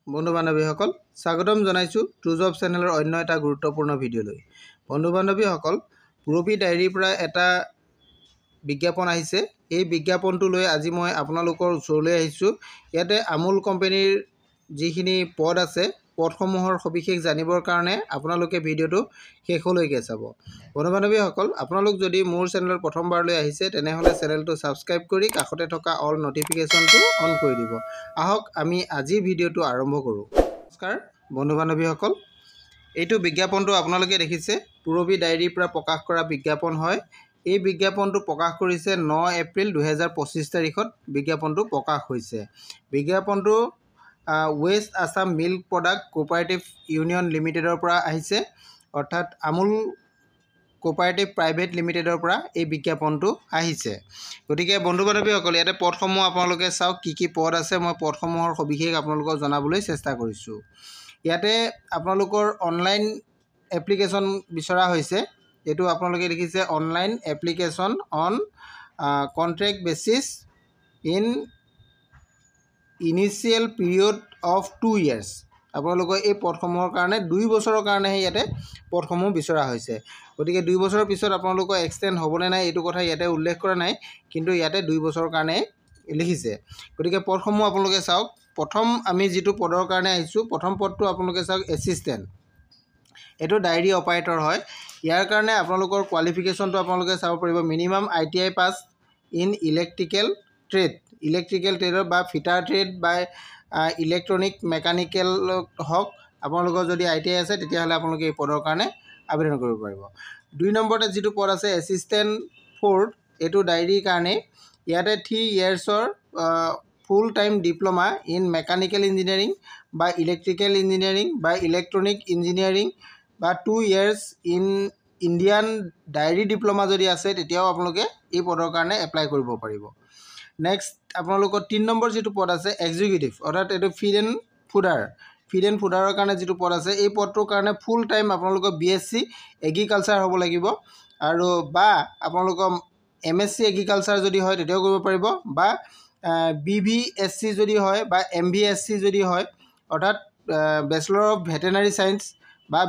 বন্ধু বান্ধৱীসকল স্বাগতম জনাইছোঁ ট্ৰু জব চেনেলৰ অন্য এটা গুৰুত্বপূৰ্ণ ভিডিঅ'লৈ। বন্ধু বান্ধৱীসকল, পুৰবী ডায়েৰীৰ পৰা এটা বিজ্ঞাপন আহিছে। এই বিজ্ঞাপনটো লৈ আজি মই আপোনালোকৰ ওচৰলৈ আহিছোঁ। ইয়াতে আমুল কোম্পানীৰ যিখিনি পদ আছে, পদসমূহৰ সবিশেষ জানিবৰ কাৰণে আপোনালোকে ভিডিঅ'টো শেষলৈকে চাব। বন্ধু বান্ধৱীসকল, আপোনালোক যদি মোৰ চেনেলত প্ৰথমবাৰলৈ আহিছে তেনেহ'লে চেনেলটো ছাবস্ক্ৰাইব কৰি কাষতে থকা অল নটিফিকেশ্যনটো অন কৰি দিব। আহক আমি আজিৰ ভিডিঅ'টো আৰম্ভ কৰোঁ। নমস্কাৰ বন্ধু বান্ধৱীসকল, এইটো বিজ্ঞাপনটো আপোনালোকে দেখিছে পুৰবী ডায়েৰীৰ পৰা প্ৰকাশ কৰা বিজ্ঞাপন হয়। এই বিজ্ঞাপনটো প্ৰকাশ কৰিছে 9 এপ্ৰিল 2025 তাৰিখত বিজ্ঞাপনটো প্ৰকাশ হৈছে। বিজ্ঞাপনটো west Assam milk product cooperative union লিমিটেডৰ পৰা আহিছে, অৰ্থাৎ আমুল কোঅপাৰেটিভ প্ৰাইভেট লিমিটেডৰ পৰা এই বিজ্ঞাপনটো আহিছে। গতিকে বন্ধু বান্ধৱীসকল, ইয়াতে পদসমূহ আপোনালোকে চাওক, কি পদ আছে মই পদসমূহৰ সবিশেষ আপোনালোকক জনাবলৈ চেষ্টা কৰিছোঁ। ইয়াতে আপোনালোকৰ অনলাইন এপ্লিকেশ্যন বিচৰা হৈছে। এইটো আপোনালোকে দেখিছে online application on contract basis in initial period of 2 years। আপোনালোকৰ এই পদসমূহৰ কাৰণে 2 বছৰৰ কাৰণেহে ইয়াতে পদসমূহ বিচৰা হৈছে। গতিকে 2 বছৰৰ পিছত আপোনালোকৰ এক্সটেণ্ড হ'বনে নাই এইটো কথা ইয়াতে উল্লেখ কৰা নাই, কিন্তু ইয়াতে 2 বছৰৰ কাৰণে লিখিছে। গতিকে পদসমূহ আপোনালোকে চাওক। প্ৰথম আমি যিটো পদৰ কাৰণে আহিছোঁ, প্ৰথম পদটো আপোনালোকে চাওক এছিষ্টেণ্ট। এইটো ডায়েৰী অপাৰেটৰ হয়। ইয়াৰ কাৰণে আপোনালোকৰ কোৱালিফিকেশ্যনটো আপোনালোকে চাব পাৰিব। Minimum ITI pass in electrical ট্ৰেডৰ বা ফিটাৰ ট্ৰেড বা ইলেক্ট্ৰনিক মেকানিকেল হওক, আপোনালোকৰ যদি ITI আছে তেতিয়াহ'লে আপোনালোকে এই পদৰ কাৰণে আবেদন কৰিব পাৰিব। 2 নম্বৰতে যিটো পদ আছে এছিষ্টেণ্ট 4, এইটো ডায়েৰীৰ কাৰণে। ইয়াতে 3 yearsৰ full time diploma in mechanical engineering বা ইলেক্ট্ৰিকেল ইঞ্জিনিয়াৰিং বা ইলেক্ট্ৰনিক ইঞ্জিনিয়াৰিং বা 2 years in Indian dairy diploma যদি আছে তেতিয়াও আপোনালোকে এই পদৰ কাৰণে এপ্লাই কৰিব পাৰিব। নেক্সট আপোনালোকৰ 3 নম্বৰ যিটো পদ আছে এক্সিকিউটিভ, অৰ্থাৎ এইটো ফিড এণ্ড ফুডাৰৰ কাৰণে যিটো পদ আছে, এই পদটোৰ কাৰণে ফুল টাইম আপোনালোকৰ BSc এগ্ৰিকালচাৰ হ'ব লাগিব, আৰু বা আপোনালোকৰ MSc এগ্ৰিকালচাৰ যদি হয় তেতিয়াও কৰিব পাৰিব, বা BVSc যদি হয় বা MVSc যদি হয়, অৰ্থাৎ বেচেলৰ অফ ভেটেনাৰী ছায়েন্স বা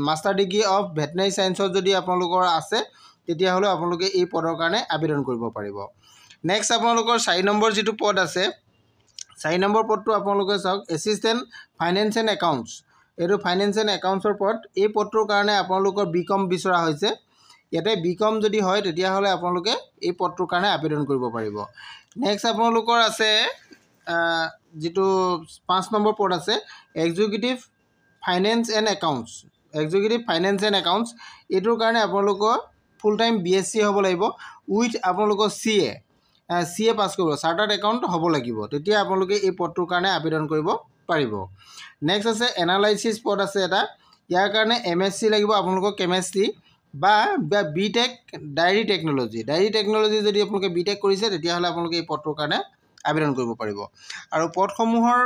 মাষ্টাৰ ডিগ্ৰী অফ ভেটেনাৰী ছায়েন্সত যদি আপোনালোকৰ আছে তেতিয়াহ'লে আপোনালোকে এই পদৰ কাৰণে আবেদন কৰিব পাৰিব। নেক্সট আপোনালোকৰ 4 নম্বৰ যিটো পদ আছে, 4 নম্বৰ পদটো আপোনালোকে চাওক এছিষ্টেণ্ট ফাইনেন্স এণ্ড একাউণ্টছ। এইটো ফাইনেন্স এণ্ড একাউণ্টছৰ পদ। এই পদটোৰ কাৰণে আপোনালোকৰ BCom বিচৰা হৈছে। ইয়াতে BCom যদি হয় তেতিয়াহ'লে আপোনালোকে এই পদটোৰ কাৰণে আবেদন কৰিব পাৰিব। নেক্সট আপোনালোকৰ আছে যিটো 5 নম্বৰ পদ আছে এক্সিকিউটিভ ফাইনেন্স এণ্ড একাউণ্টছ। এইটোৰ কাৰণে আপোনালোকৰ ফুল টাইম BSc হ'ব লাগিব উইথ আপোনালোকৰ CA পাছ কৰিব, চাৰ্টাৰ্ড একাউণ্ট হ'ব লাগিব, তেতিয়া আপোনালোকে এই পদটোৰ কাৰণে আবেদন কৰিব পাৰিব। নেক্সট আছে এনালাইচিছ পদ আছে এটা। ইয়াৰ কাৰণে MSc লাগিব আপোনালোকৰ কেমেষ্ট্ৰি বা BTech ডায়েৰী টেকন'লজি যদি আপোনালোকে BTech কৰিছে তেতিয়াহ'লে আপোনালোকে এই পদটোৰ কাৰণে আবেদন কৰিব পাৰিব। আৰু পদসমূহৰ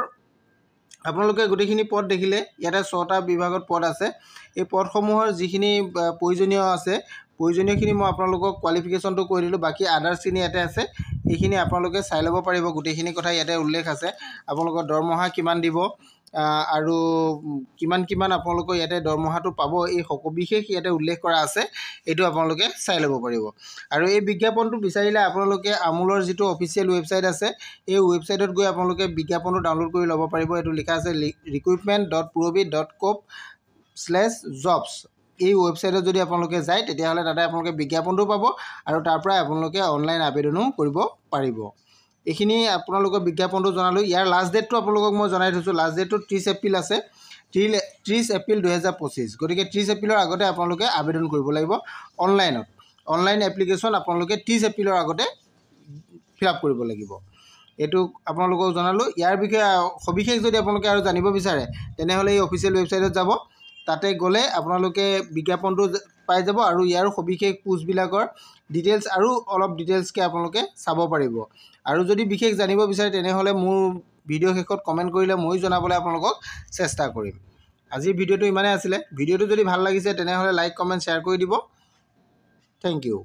আপোনালোকে গোটেইখিনি পদ দেখিলে, ইয়াতে 6টা বিভাগত পদ আছে। এই পদসমূহৰ যিখিনি প্ৰয়োজনীয়খিনি মই আপোনালোকক কোৱালিফিকেশ্যনটো কৈ দিলোঁ, বাকী আদাৰ্ছখিনি ইয়াতে আছে, এইখিনি আপোনালোকে চাই ল'ব পাৰিব। গোটেইখিনি কথা ইয়াতে উল্লেখ আছে। আপোনালোকৰ দৰমহা কিমান দিব আৰু কিমান আপোনালোকৰ ইয়াতে দৰমহাটো পাব, এই সবিশেষ ইয়াতে উল্লেখ কৰা আছে, এইটো আপোনালোকে চাই ল'ব পাৰিব। আৰু এই বিজ্ঞাপনটো বিচাৰিলে আপোনালোকে আমুলৰ যিটো অফিচিয়েল ৱেবছাইট আছে, এই ৱেবছাইটত গৈ আপোনালোকে বিজ্ঞাপনটো ডাউনলোড কৰি ল'ব পাৰিব। এইটো লিখা আছে recruitment.purobee.coop/jobs। এই ৱেবছাইটত যদি আপোনালোকে যায় তেতিয়াহ'লে তাতে আপোনালোকে বিজ্ঞাপনটো পাব আৰু তাৰ পৰাই আপোনালোকে অনলাইন আবেদনো কৰিব পাৰিব। এইখিনি আপোনালোকৰ বিজ্ঞাপনটো জনালোঁ। ইয়াৰ লাষ্ট ডেটটো আপোনালোকক মই জনাই থৈছোঁ। লাষ্ট ডেটটো 30 এপ্ৰিল আছে, 30 এপ্ৰিল 2025। গতিকে 30 এপ্ৰিলৰ আগতে আপোনালোকে আবেদন কৰিব লাগিব অনলাইন এপ্লিকেশ্যন আপোনালোকে 30 এপ্ৰিলৰ আগতে ফিল আপ কৰিব লাগিব। এইটো আপোনালোকক জনালোঁ। ইয়াৰ বিষয়ে সবিশেষ যদি আপোনালোকে আৰু জানিব বিচাৰে তেনেহ'লে এই অফিচিয়েল ৱেবছাইটত যাব, তাতে গ'লে আপোনালোকে বিজ্ঞাপনটো পাই যাব আৰু ইয়াৰ সবিশেষ পোষ্টবিলাকৰ ডিটেইলছ আৰু অলপ ডিটেইলছকৈ আপোনালোকে চাব পাৰিব। আৰু যদি বিশেষ জানিব বিচাৰে তেনেহ'লে মোৰ ভিডিঅ' শেষত কমেণ্ট কৰিলে ময়ো জনাবলৈ আপোনালোকক চেষ্টা কৰিম। আজিৰ ভিডিঅ'টো ইমানেই আছিলে। ভিডিঅ'টো যদি ভাল লাগিছে তেনেহ'লে লাইক, কমেণ্ট, শ্বেয়াৰ কৰি দিব। Thank U.